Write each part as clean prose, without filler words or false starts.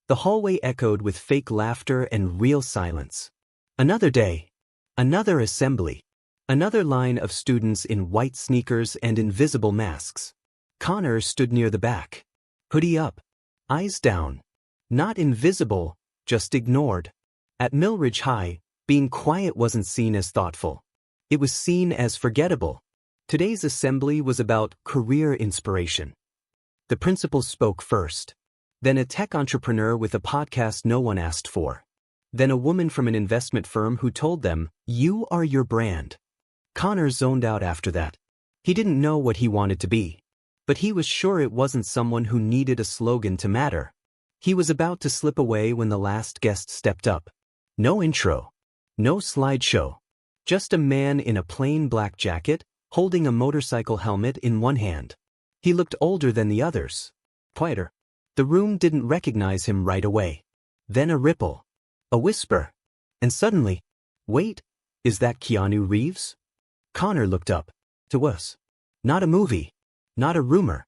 The hallway echoed with fake laughter and real silence. Another day. Another assembly. Another line of students in white sneakers and invisible masks. Connor stood near the back. Hoodie up. Eyes down. Not invisible, just ignored. At Millridge High, being quiet wasn't seen as thoughtful. It was seen as forgettable. Today's assembly was about career inspiration. The principal spoke first. Then a tech entrepreneur with a podcast no one asked for. Then a woman from an investment firm who told them, "You are your brand." Connor zoned out after that. He didn't know what he wanted to be. But he was sure it wasn't someone who needed a slogan to matter. He was about to slip away when the last guest stepped up. No intro. No slideshow. Just a man in a plain black jacket, holding a motorcycle helmet in one hand. He looked older than the others. Quieter. The room didn't recognize him right away. Then a ripple. A whisper. And suddenly, wait, is that Keanu Reeves? Connor looked up. To us. Not a movie. Not a rumor.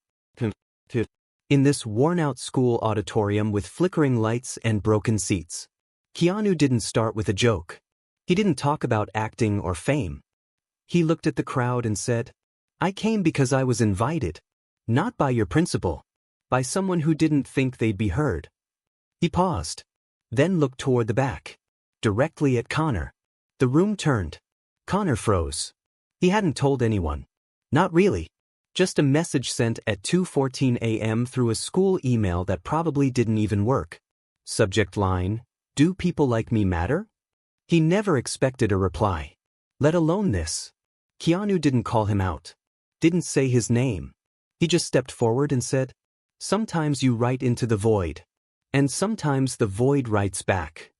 In this worn-out school auditorium with flickering lights and broken seats. Keanu didn't start with a joke. He didn't talk about acting or fame. He looked at the crowd and said, "I came because I was invited. Not by your principal. By someone who didn't think they'd be heard." He paused. Then looked toward the back. Directly at Connor. The room turned. Connor froze. He hadn't told anyone. Not really. Just a message sent at 2:14 a.m. through a school email that probably didn't even work. Subject line, "Do people like me matter?" He never expected a reply. Let alone this. Keanu didn't call him out. Didn't say his name. He just stepped forward and said, "Sometimes you write into the void. And sometimes the void writes back."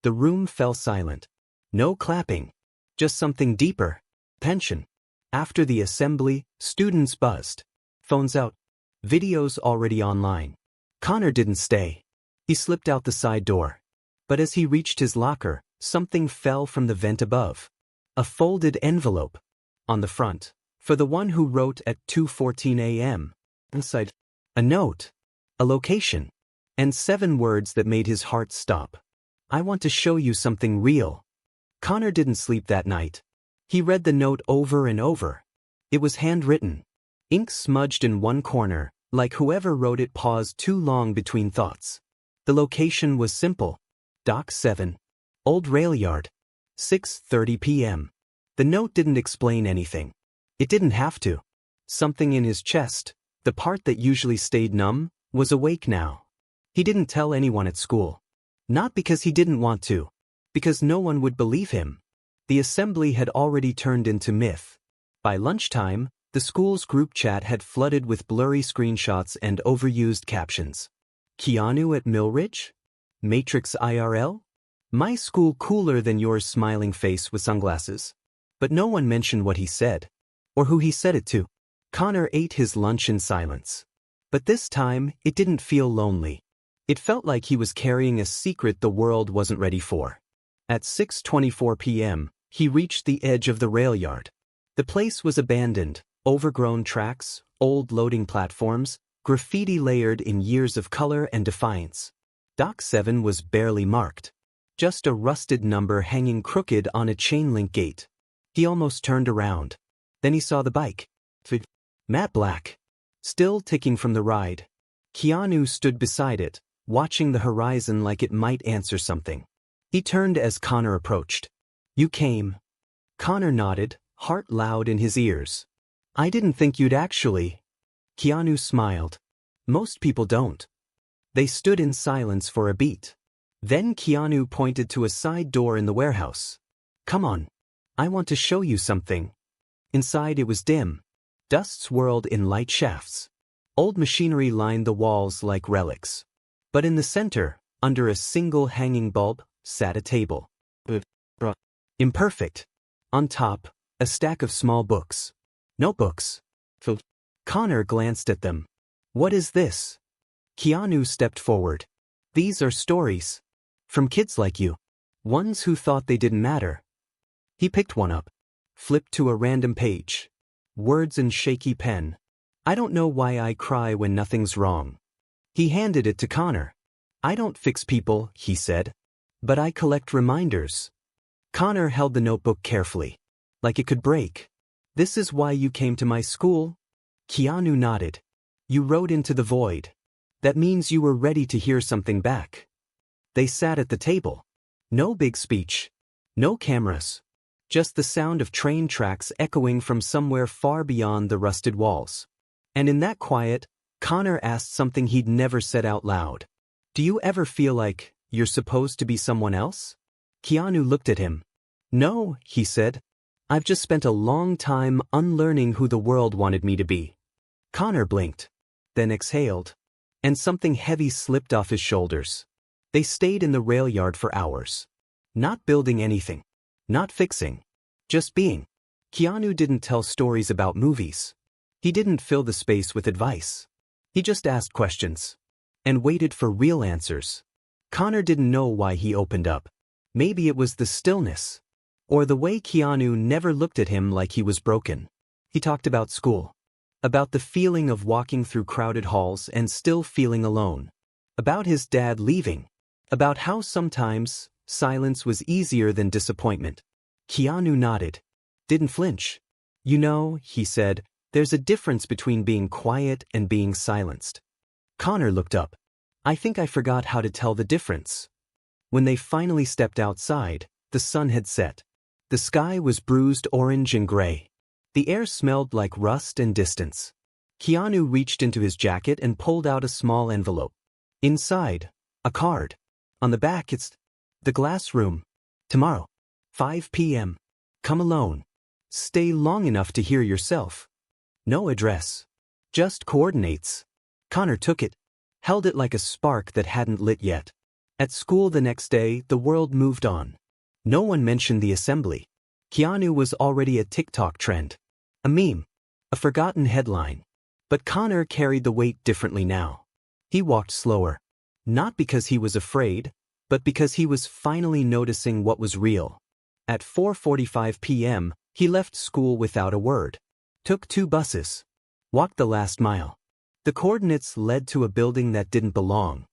The room fell silent. No clapping. Just something deeper. Tension. After the assembly, students buzzed. Phones out. Videos already online. Connor didn't stay. He slipped out the side door. But as he reached his locker, something fell from the vent above. A folded envelope. On the front. For the one who wrote at 2:14 a.m. Inside. A note. A location. And 7 words that made his heart stop. "I want to show you something real." Connor didn't sleep that night. He read the note over and over. It was handwritten. Ink smudged in one corner, like whoever wrote it paused too long between thoughts. The location was simple. Dock 7. Old Rail Yard. 6:30 p.m. The note didn't explain anything. It didn't have to. Something in his chest, the part that usually stayed numb, was awake now. He didn't tell anyone at school. Not because he didn't want to. Because no one would believe him. The assembly had already turned into myth. By lunchtime, the school's group chat had flooded with blurry screenshots and overused captions. "Keanu at Millridge? Matrix IRL? My school cooler than yours," smiling face with sunglasses. But no one mentioned what he said. Or who he said it to. Connor ate his lunch in silence. But this time, it didn't feel lonely. It felt like he was carrying a secret the world wasn't ready for. At 6:24 p.m., he reached the edge of the rail yard. The place was abandoned, overgrown tracks, old loading platforms, graffiti layered in years of color and defiance. Dock 7 was barely marked. Just a rusted number hanging crooked on a chain-link gate. He almost turned around. Then he saw the bike. Matte black. Still ticking from the ride. Keanu stood beside it, watching the horizon like it might answer something. He turned as Connor approached. "You came." Connor nodded, heart loud in his ears. "I didn't think you'd actually." Keanu smiled. "Most people don't." They stood in silence for a beat. Then Keanu pointed to a side door in the warehouse. "Come on. I want to show you something." Inside it was dim. Dust swirled in light shafts. Old machinery lined the walls like relics. But in the center, under a single hanging bulb, sat a table. Imperfect. On top, a stack of small books. Notebooks. Connor glanced at them. "What is this?" Keanu stepped forward. "These are stories. From kids like you. Ones who thought they didn't matter." He picked one up. Flipped to a random page. Words in shaky pen. "I don't know why I cry when nothing's wrong." He handed it to Connor. I don't fix people, he said. But I collect reminders. Connor held the notebook carefully, like it could break. This is why you came to my school? Keanu nodded. You wrote into the void. That means you were ready to hear something back. They sat at the table. No big speech. No cameras. Just the sound of train tracks echoing from somewhere far beyond the rusted walls. And in that quiet, Connor asked something he'd never said out loud. Do you ever feel like you're supposed to be someone else? Keanu looked at him. No, he said. I've just spent a long time unlearning who the world wanted me to be. Connor blinked, then exhaled, and something heavy slipped off his shoulders. They stayed in the rail yard for hours. Not building anything. Not fixing. Just being. Keanu didn't tell stories about movies. He didn't fill the space with advice. He just asked questions. And waited for real answers. Connor didn't know why he opened up. Maybe it was the stillness. Or the way Keanu never looked at him like he was broken. He talked about school. About the feeling of walking through crowded halls and still feeling alone. About his dad leaving. About how sometimes silence was easier than disappointment. Keanu nodded. Didn't flinch. You know, he said, there's a difference between being quiet and being silenced. Connor looked up. I think I forgot how to tell the difference. When they finally stepped outside, the sun had set. The sky was bruised orange and gray. The air smelled like rust and distance. Keanu reached into his jacket and pulled out a small envelope. Inside, a card. On the back it's the glass room. Tomorrow. 5 p.m. Come alone. Stay long enough to hear yourself. No address. Just coordinates. Connor took it. Held it like a spark that hadn't lit yet. At school the next day, the world moved on. No one mentioned the assembly. Keanu was already a TikTok trend. A meme. A forgotten headline. But Connor carried the weight differently now. He walked slower. Not because he was afraid, but because he was finally noticing what was real. At 4:45 p.m., he left school without a word. Took 2 buses. Walked the last mile. The coordinates led to a building that didn't belong.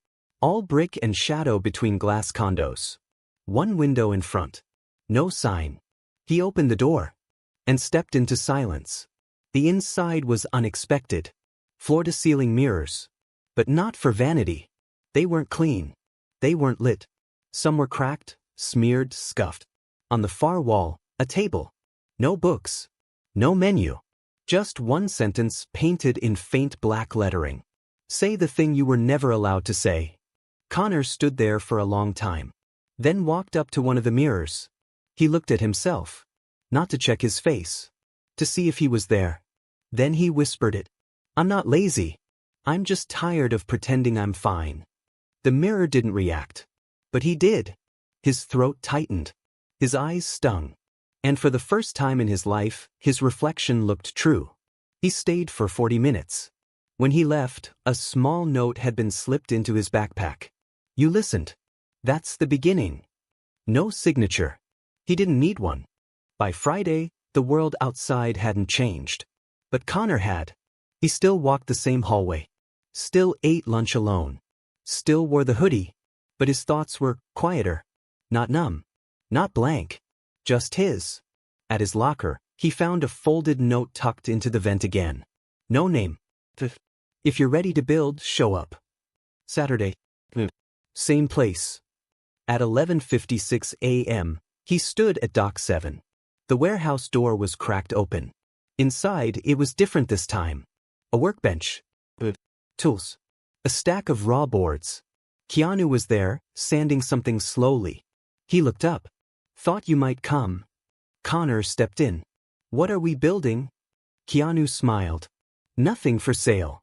All brick and shadow between glass condos. One window in front. No sign. He opened the door. And stepped into silence. The inside was unexpected. Floor-to-ceiling mirrors. But not for vanity. They weren't clean. They weren't lit. Some were cracked, smeared, scuffed. On the far wall, a table. No books. No menu. Just one sentence painted in faint black lettering. Say the thing you were never allowed to say. Connor stood there for a long time. Then walked up to one of the mirrors. He looked at himself. Not to check his face. To see if he was there. Then he whispered it. I'm not lazy. I'm just tired of pretending I'm fine. The mirror didn't react. But he did. His throat tightened. His eyes stung. And for the first time in his life, his reflection looked true. He stayed for 40 minutes. When he left, a small note had been slipped into his backpack. You listened. That's the beginning. No signature. He didn't need one. By Friday, the world outside hadn't changed. But Connor had. He still walked the same hallway. Still ate lunch alone. Still wore the hoodie. But his thoughts were quieter. Not numb. Not blank. Just his. At his locker, he found a folded note tucked into the vent again. No name. If you're ready to build, show up. Saturday. Same place. At 11:56 a.m., he stood at Dock 7. The warehouse door was cracked open. Inside, it was different this time. A workbench. Tools. A stack of raw boards. Keanu was there, sanding something slowly. He looked up. Thought you might come. Connor stepped in. What are we building? Keanu smiled. Nothing for sale.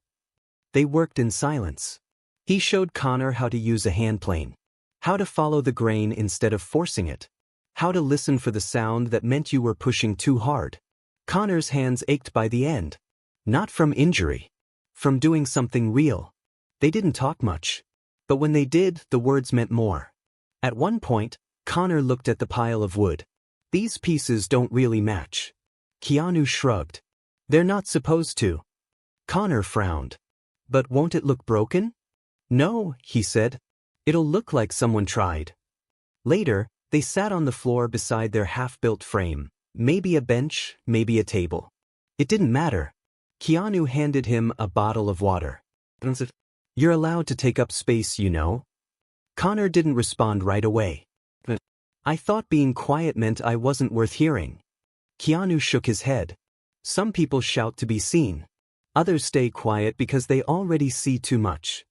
They worked in silence. He showed Connor how to use a hand plane. How to follow the grain instead of forcing it. How to listen for the sound that meant you were pushing too hard. Connor's hands ached by the end. Not from injury. From doing something real. They didn't talk much. But when they did, the words meant more. At one point, Connor looked at the pile of wood. These pieces don't really match. Keanu shrugged. They're not supposed to. Connor frowned. But won't it look broken? No, he said. It'll look like someone tried. Later, they sat on the floor beside their half-built frame, maybe a bench, maybe a table. It didn't matter. Keanu handed him a bottle of water. "You're allowed to take up space, you know." Connor didn't respond right away. "I thought being quiet meant I wasn't worth hearing." Keanu shook his head. "Some people shout to be seen. Others stay quiet because they already see too much."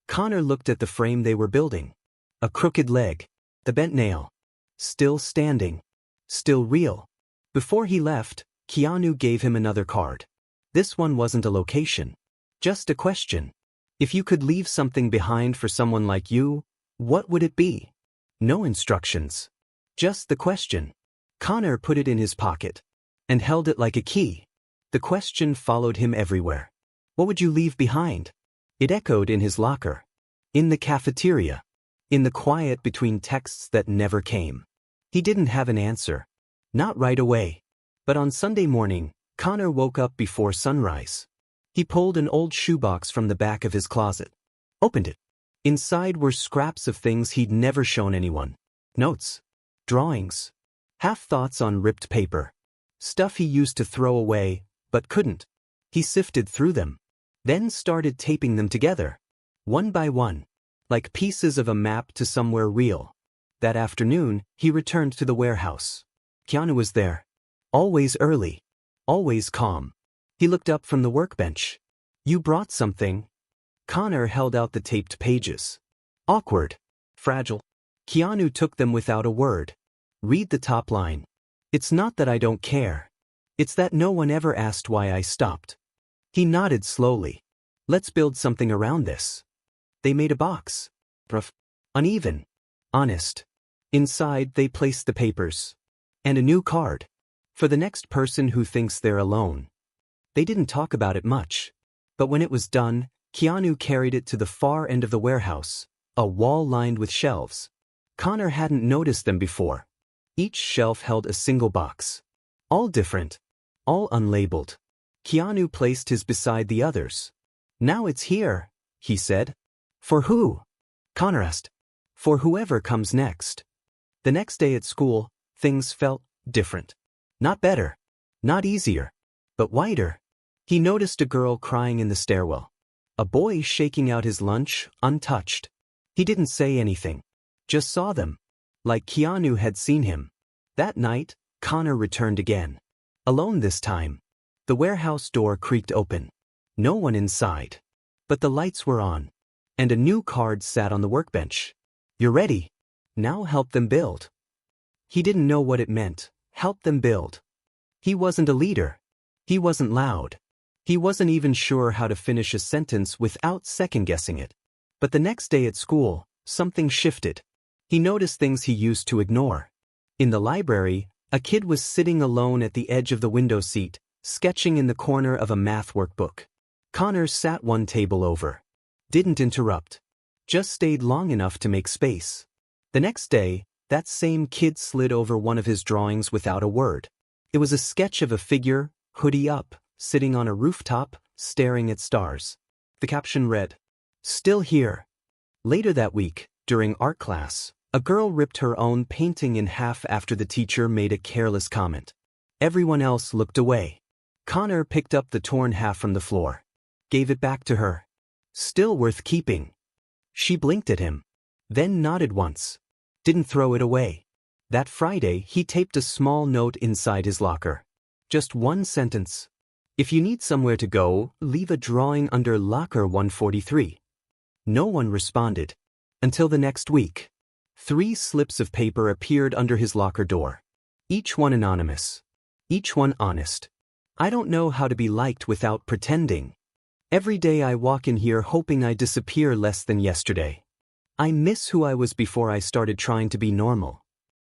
Connor looked at the frame they were building. A crooked leg. The bent nail. Still standing. Still real. Before he left, Keanu gave him another card. This one wasn't a location. Just a question. If you could leave something behind for someone like you, what would it be? No instructions. Just the question. Connor put it in his pocket and held it like a key. The question followed him everywhere. What would you leave behind? It echoed in his locker. In the cafeteria. In the quiet between texts that never came. He didn't have an answer. Not right away. But on Sunday morning, Connor woke up before sunrise. He pulled an old shoebox from the back of his closet. Opened it. Inside were scraps of things he'd never shown anyone. Notes. Drawings. Half-thoughts on ripped paper. Stuff he used to throw away, but couldn't. He sifted through them. Then started taping them together. One by one. Like pieces of a map to somewhere real. That afternoon, he returned to the warehouse. Keanu was there. Always early. Always calm. He looked up from the workbench. "You brought something." Connor held out the taped pages. Awkward. Fragile. Keanu took them without a word. "Read the top line. It's not that I don't care. It's that no one ever asked why I stopped." He nodded slowly. "Let's build something around this." They made a box. Rough. Uneven. Honest. Inside they placed the papers. And a new card. For the next person who thinks they're alone. They didn't talk about it much. But when it was done, Keanu carried it to the far end of the warehouse, a wall lined with shelves. Connor hadn't noticed them before. Each shelf held a single box. All different. All unlabeled. Keanu placed his beside the others. "Now it's here," he said. "For who?" Connor asked. "For whoever comes next." The next day at school, things felt different. Not better. Not easier. But wider. He noticed a girl crying in the stairwell. A boy shaking out his lunch, untouched. He didn't say anything. Just saw them. Like Keanu had seen him. That night, Connor returned again. Alone this time. The warehouse door creaked open. No one inside. But the lights were on. And a new card sat on the workbench. "You're ready. Now help them build." He didn't know what it meant. Help them build. He wasn't a leader. He wasn't loud. He wasn't even sure how to finish a sentence without second-guessing it. But the next day at school, something shifted. He noticed things he used to ignore. In the library, a kid was sitting alone at the edge of the window seat, sketching in the corner of a math workbook. Connor sat one table over. Didn't interrupt. Just stayed long enough to make space. The next day, that same kid slid over one of his drawings without a word. It was a sketch of a figure, hoodie up, sitting on a rooftop, staring at stars. The caption read, "Still here." Later that week, during art class, a girl ripped her own painting in half after the teacher made a careless comment. Everyone else looked away. Connor picked up the torn half from the floor. Gave it back to her. "Still worth keeping." She blinked at him. Then nodded once. Didn't throw it away. That Friday, he taped a small note inside his locker. Just one sentence. "If you need somewhere to go, leave a drawing under locker 143. No one responded. Until the next week. 3 slips of paper appeared under his locker door. Each one anonymous. Each one honest. "I don't know how to be liked without pretending. Every day I walk in here hoping I disappear less than yesterday. I miss who I was before I started trying to be normal."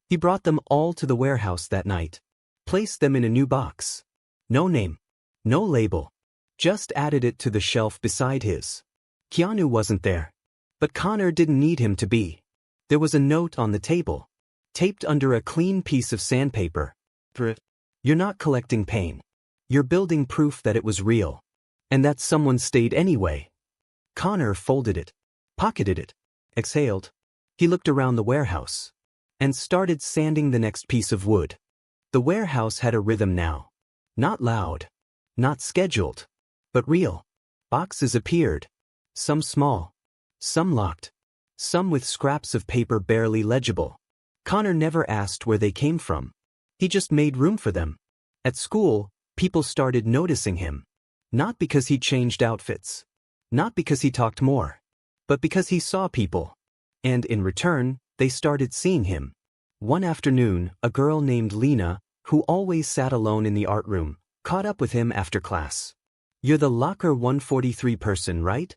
He brought them all to the warehouse that night. Placed them in a new box. No name. No label. Just added it to the shelf beside his. Keanu wasn't there. But Connor didn't need him to be. There was a note on the table. Taped under a clean piece of sandpaper. "You're not collecting pain. You're building proof that it was real. And that someone stayed anyway." Connor folded it. Pocketed it. exhaled. He looked around the warehouse and started sanding the next piece of wood. The warehouse had a rhythm now. Not loud, not scheduled, but real. Boxes appeared. Some small, some locked, some with scraps of paper barely legible. Connor never asked where they came from. He just made room for them. At school, people started noticing him. Not because he changed outfits. Not because he talked more. But because he saw people. And in return, they started seeing him. One afternoon, a girl named Lena, who always sat alone in the art room, caught up with him after class. "You're the locker 143 person, right?"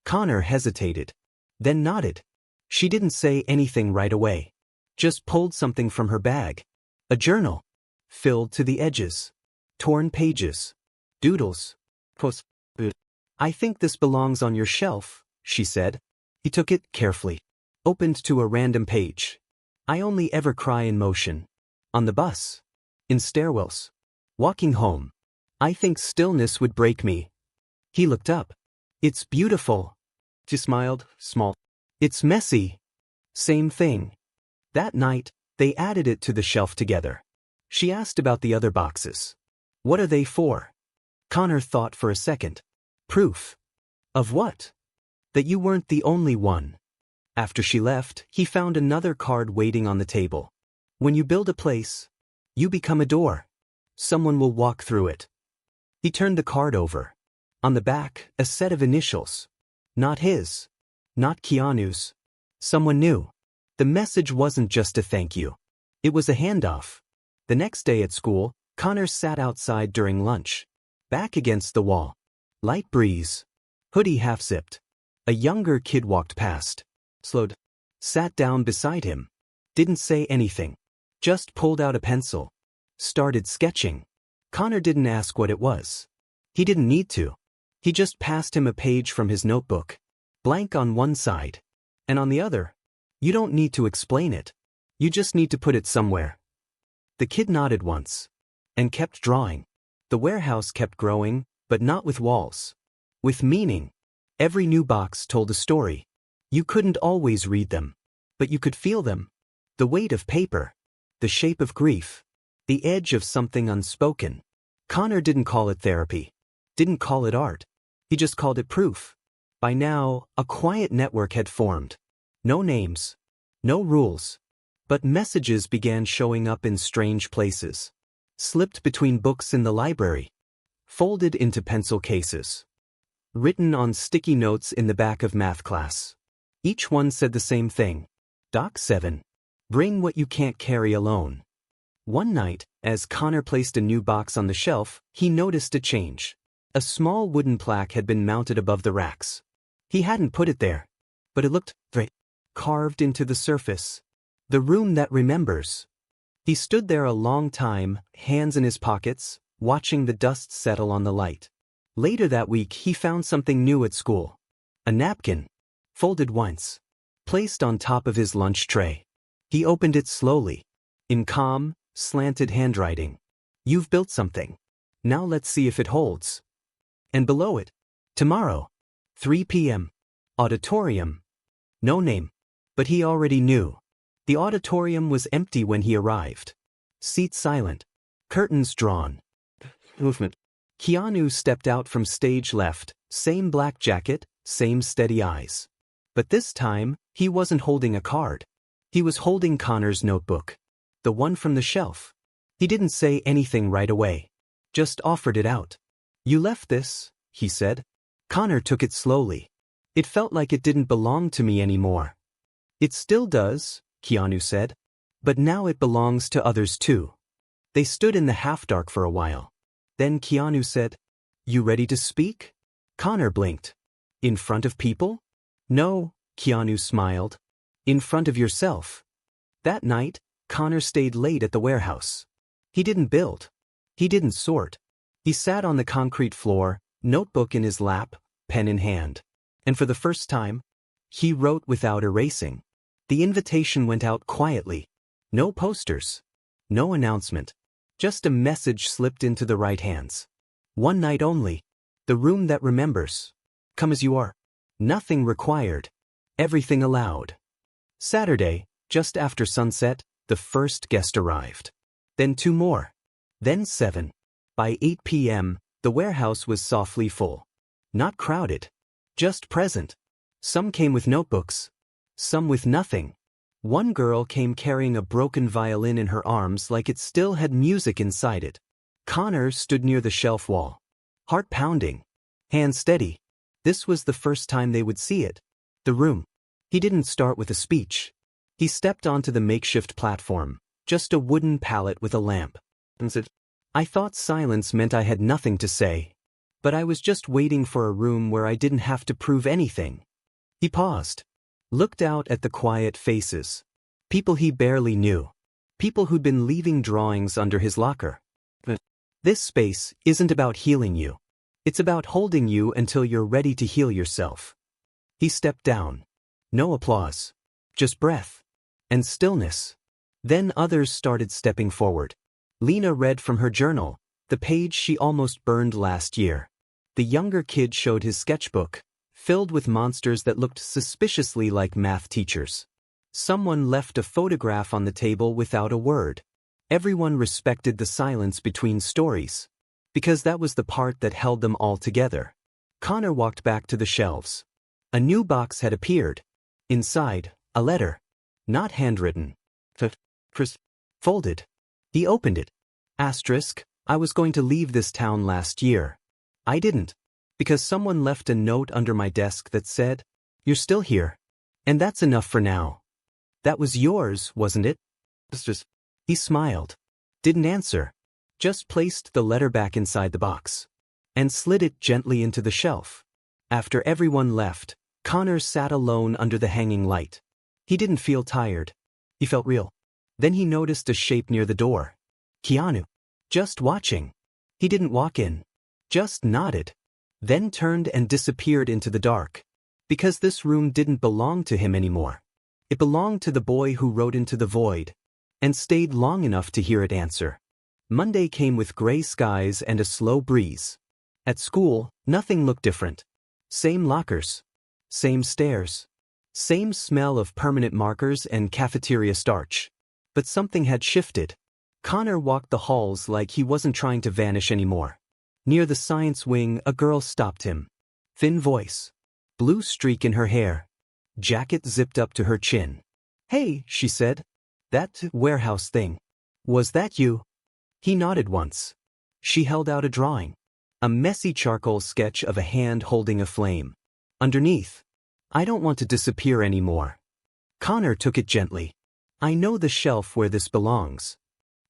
Connor hesitated, then nodded. She didn't say anything right away. Just pulled something from her bag. A journal. Filled to the edges. Torn pages. Doodles. "I think this belongs on your shelf," she said. He took it carefully. Opened to a random page. "I only ever cry in motion. On the bus. In stairwells. Walking home. I think stillness would break me." He looked up. "It's beautiful." She smiled, small. "It's messy." Same thing. That night, they added it to the shelf together. She asked about the other boxes. "What are they for?" Connor thought for a second. "Proof." "Of what?" "That you weren't the only one." After she left, he found another card waiting on the table. "When you build a place, you become a door. Someone will walk through it." He turned the card over. On the back, a set of initials. Not his. Not Keanu's. Someone new. The message wasn't just a thank you. It was a handoff. The next day at school, Connor sat outside during lunch. Back against the wall. Light breeze. Hoodie half-zipped. A younger kid walked past. Slowed. Sat down beside him. Didn't say anything. Just pulled out a pencil. Started sketching. Connor didn't ask what it was. He didn't need to. He just passed him a page from his notebook. Blank on one side. And on the other. You don't need to explain it. You just need to put it somewhere. The kid nodded once. And kept drawing. The warehouse kept growing, but not with walls. With meaning. Every new box told a story. You couldn't always read them. But you could feel them. The weight of paper. The shape of grief. The edge of something unspoken. Connor didn't call it therapy. Didn't call it art. He just called it proof. By now, a quiet network had formed. No names. No rules. But messages began showing up in strange places. Slipped between books in the library. Folded into pencil cases. Written on sticky notes in the back of math class. Each one said the same thing. Doc 7. Bring what you can't carry alone. One night, as Connor placed a new box on the shelf, he noticed a change. A small wooden plaque had been mounted above the racks. He hadn't put it there. But it looked carved into the surface. The room that remembers. He stood there a long time, hands in his pockets, watching the dust settle on the light. Later that week he found something new at school. A napkin. Folded once. Placed on top of his lunch tray. He opened it slowly. In calm, slanted handwriting. "You've built something. Now let's see if it holds." And below it. "Tomorrow. 3 p.m. Auditorium." No name. But he already knew. The auditorium was empty when he arrived. Seats silent. Curtains drawn. Movement. Keanu stepped out from stage left, same black jacket, same steady eyes. But this time, he wasn't holding a card. He was holding Connor's notebook. The one from the shelf. He didn't say anything right away. Just offered it out. "You left this," he said. Connor took it slowly. "It felt like it didn't belong to me anymore." "It still does," Keanu said. "But now it belongs to others too." They stood in the half-dark for a while. Then Keanu said, "You ready to speak?" Connor blinked. "In front of people?" "No," Keanu smiled. "In front of yourself." That night, Connor stayed late at the warehouse. He didn't build. He didn't sort. He sat on the concrete floor, notebook in his lap, pen in hand. And for the first time, he wrote without erasing. The invitation went out quietly. No posters. No announcement. Just a message slipped into the right hands. One night only. The room that remembers. Come as you are. Nothing required. Everything allowed. Saturday, just after sunset, the first guest arrived. Then 2 more. Then 7. By 8 p.m., the warehouse was softly full. Not crowded. Just present. Some came with notebooks. Some with nothing. One girl came carrying a broken violin in her arms like it still had music inside it. Connor stood near the shelf wall. Heart pounding. Hand steady. This was the first time they would see it. The room. He didn't start with a speech. He stepped onto the makeshift platform, just a wooden pallet with a lamp, and said, "I thought silence meant I had nothing to say. But I was just waiting for a room where I didn't have to prove anything." He paused. Looked out at the quiet faces. People he barely knew. People who'd been leaving drawings under his locker. But this space isn't about healing you. It's about holding you until you're ready to heal yourself. He stepped down. No applause. Just breath. And stillness. Then others started stepping forward. Lena read from her journal, the page she almost burned last year. The younger kid showed his sketchbook, filled with monsters that looked suspiciously like math teachers. Someone left a photograph on the table without a word. Everyone respected the silence between stories, because that was the part that held them all together. Connor walked back to the shelves. A new box had appeared. Inside, a letter. Not handwritten. Folded. He opened it. Asterisk, I was going to leave this town last year. I didn't. Because someone left a note under my desk that said, "You're still here. And that's enough for now." That was yours, wasn't it? He smiled. Didn't answer. Just placed the letter back inside the box. And slid it gently into the shelf. After everyone left, Connor sat alone under the hanging light. He didn't feel tired. He felt real. Then he noticed a shape near the door. Keanu. Just watching. He didn't walk in. Just nodded. Then turned and disappeared into the dark. Because this room didn't belong to him anymore. It belonged to the boy who rode into the void. And stayed long enough to hear it answer. Monday came with gray skies and a slow breeze. At school, nothing looked different. Same lockers. Same stairs. Same smell of permanent markers and cafeteria starch. But something had shifted. Connor walked the halls like he wasn't trying to vanish anymore. Near the science wing, a girl stopped him. Thin voice. Blue streak in her hair. Jacket zipped up to her chin. "Hey," she said. "That warehouse thing. Was that you?" He nodded once. She held out a drawing. A messy charcoal sketch of a hand holding a flame. Underneath, "I don't want to disappear anymore." Connor took it gently. "I know the shelf where this belongs."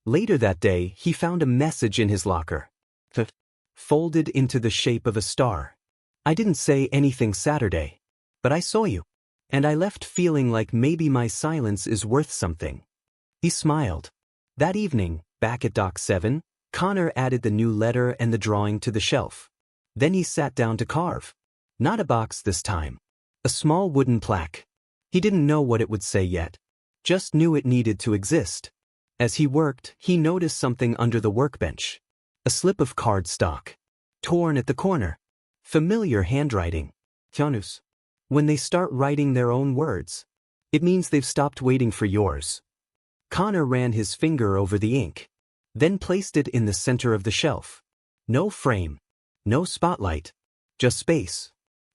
Later that day, he found a message in his locker. Folded into the shape of a star. "I didn't say anything Saturday. But I saw you. And I left feeling like maybe my silence is worth something." He smiled. That evening, back at Dock 7, Connor added the new letter and the drawing to the shelf. Then he sat down to carve. Not a box this time. A small wooden plaque. He didn't know what it would say yet. Just knew it needed to exist. As he worked, he noticed something under the workbench. A slip of cardstock. Torn at the corner. Familiar handwriting. Keanu's. When they start writing their own words, it means they've stopped waiting for yours. Connor ran his finger over the ink. Then placed it in the center of the shelf. No frame. No spotlight. Just space.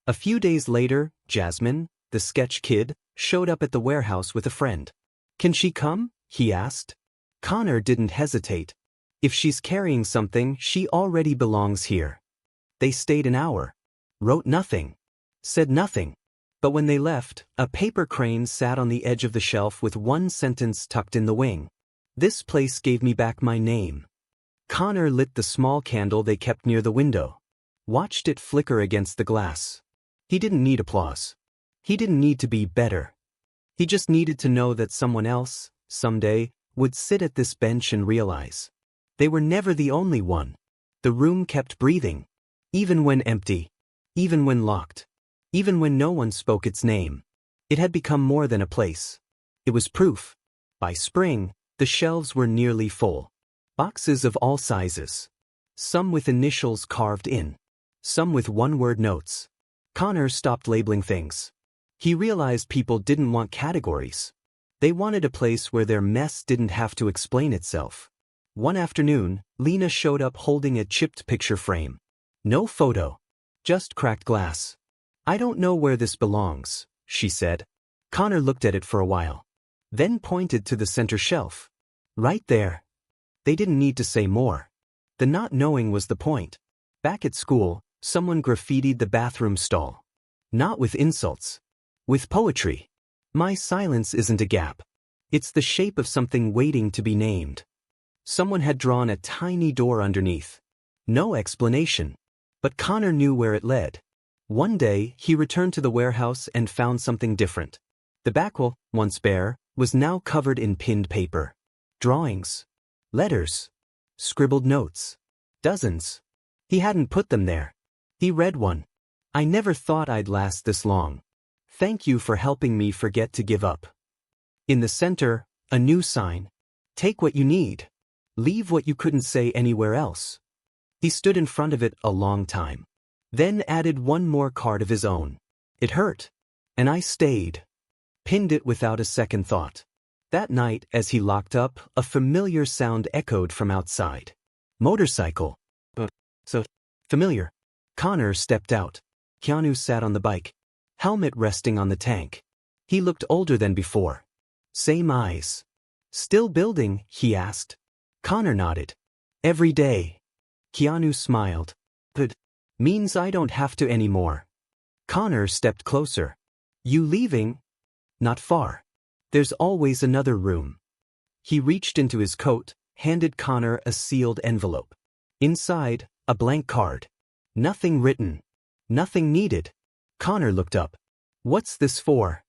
A few days later, Jasmine, the sketch kid, showed up at the warehouse with a friend. "Can she come?" he asked. Connor didn't hesitate. If she's carrying something, she already belongs here. They stayed an hour. Wrote nothing. Said nothing. But when they left, a paper crane sat on the edge of the shelf with one sentence tucked in the wing. "This place gave me back my name." Connor lit the small candle they kept near the window. Watched it flicker against the glass. He didn't need applause. He didn't need to be better. He just needed to know that someone else, someday, would sit at this bench and realize. They were never the only one. The room kept breathing. Even when empty. Even when locked. Even when no one spoke its name. It had become more than a place. It was proof. By spring, the shelves were nearly full. Boxes of all sizes. Some with initials carved in. Some with one-word notes. Connor stopped labeling things. He realized people didn't want categories. They wanted a place where their mess didn't have to explain itself. One afternoon, Lena showed up holding a chipped picture frame. No photo. Just cracked glass. "I don't know where this belongs," she said. Connor looked at it for a while. Then pointed to the center shelf. "Right there." They didn't need to say more. The not knowing was the point. Back at school, someone graffitied the bathroom stall. Not with insults. With poetry. "My silence isn't a gap. It's the shape of something waiting to be named." Someone had drawn a tiny door underneath. No explanation. But Connor knew where it led. One day, he returned to the warehouse and found something different. The back wall, once bare, was now covered in pinned paper. Drawings. Letters. Scribbled notes. Dozens. He hadn't put them there. He read one. "I never thought I'd last this long. Thank you for helping me forget to give up." In the center, a new sign. "Take what you need. Leave what you couldn't say anywhere else." He stood in front of it a long time. Then added one more card of his own. It hurt. And I stayed. Pinned it without a second thought. That night, as he locked up, a familiar sound echoed from outside. Motorcycle. So familiar. Connor stepped out. Keanu sat on the bike. Helmet resting on the tank. He looked older than before. Same eyes. "Still building?" he asked. Connor nodded. "Every day." Keanu smiled. "Good. Means I don't have to anymore." Connor stepped closer. "You leaving?" "Not far. There's always another room." He reached into his coat, handed Connor a sealed envelope. Inside, a blank card. Nothing written. Nothing needed. Connor looked up. "What's this for?"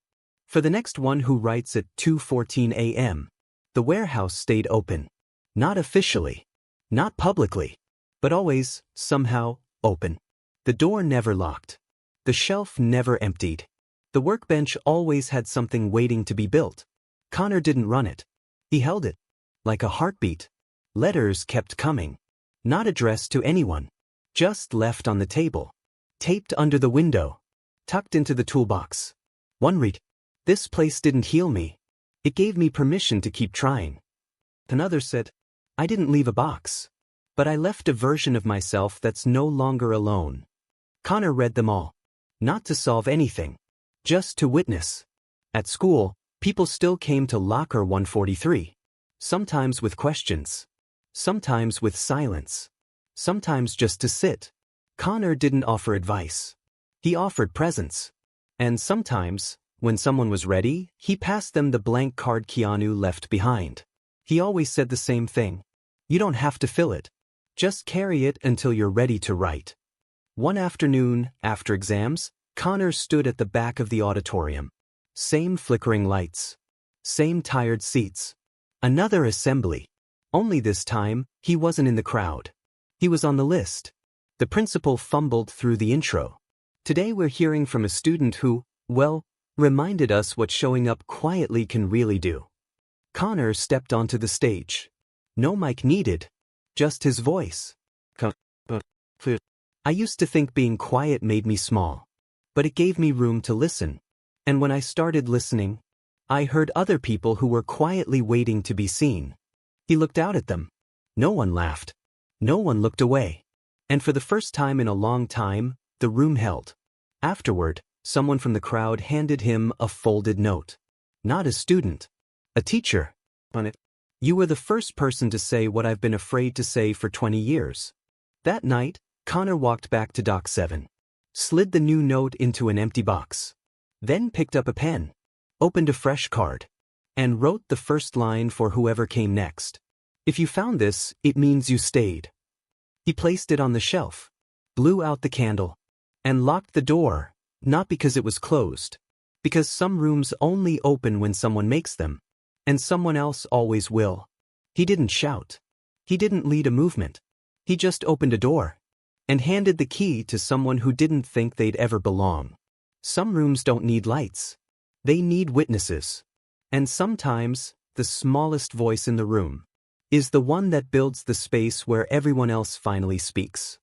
"For the next one who writes at 2:14 a.m. The warehouse stayed open. Not officially. Not publicly. But always, somehow, open. The door never locked. The shelf never emptied. The workbench always had something waiting to be built. Connor didn't run it. He held it. Like a heartbeat. Letters kept coming. Not addressed to anyone. Just left on the table. Taped under the window. Tucked into the toolbox. One read. "This place didn't heal me. It gave me permission to keep trying." Another said, "I didn't leave a box. But I left a version of myself that's no longer alone." Connor read them all. Not to solve anything. Just to witness. At school, people still came to locker 143. Sometimes with questions. Sometimes with silence. Sometimes just to sit. Connor didn't offer advice. He offered presence. And sometimes, when someone was ready, he passed them the blank card Keanu left behind. He always said the same thing. "You don't have to fill it. Just carry it until you're ready to write." One afternoon, after exams, Connor stood at the back of the auditorium. Same flickering lights. Same tired seats. Another assembly. Only this time, he wasn't in the crowd. He was on the list. The principal fumbled through the intro. "Today we're hearing from a student who, well, reminded us what showing up quietly can really do." Connor stepped onto the stage. No mic needed. Just his voice. "I used to think being quiet made me small. But it gave me room to listen. And when I started listening, I heard other people who were quietly waiting to be seen." He looked out at them. No one laughed. No one looked away. And for the first time in a long time, the room held. Afterward, someone from the crowd handed him a folded note. Not a student. A teacher. On it. "You were the first person to say what I've been afraid to say for 20 years. That night, Connor walked back to Dock 7. Slid the new note into an empty box. Then picked up a pen. Opened a fresh card. And wrote the first line for whoever came next. "If you found this, it means you stayed." He placed it on the shelf. Blew out the candle. And locked the door, not because it was closed. Because some rooms only open when someone makes them. And someone else always will. He didn't shout. He didn't lead a movement. He just opened a door. And handed the key to someone who didn't think they'd ever belong. Some rooms don't need lights. They need witnesses. And sometimes, the smallest voice in the room is the one that builds the space where everyone else finally speaks.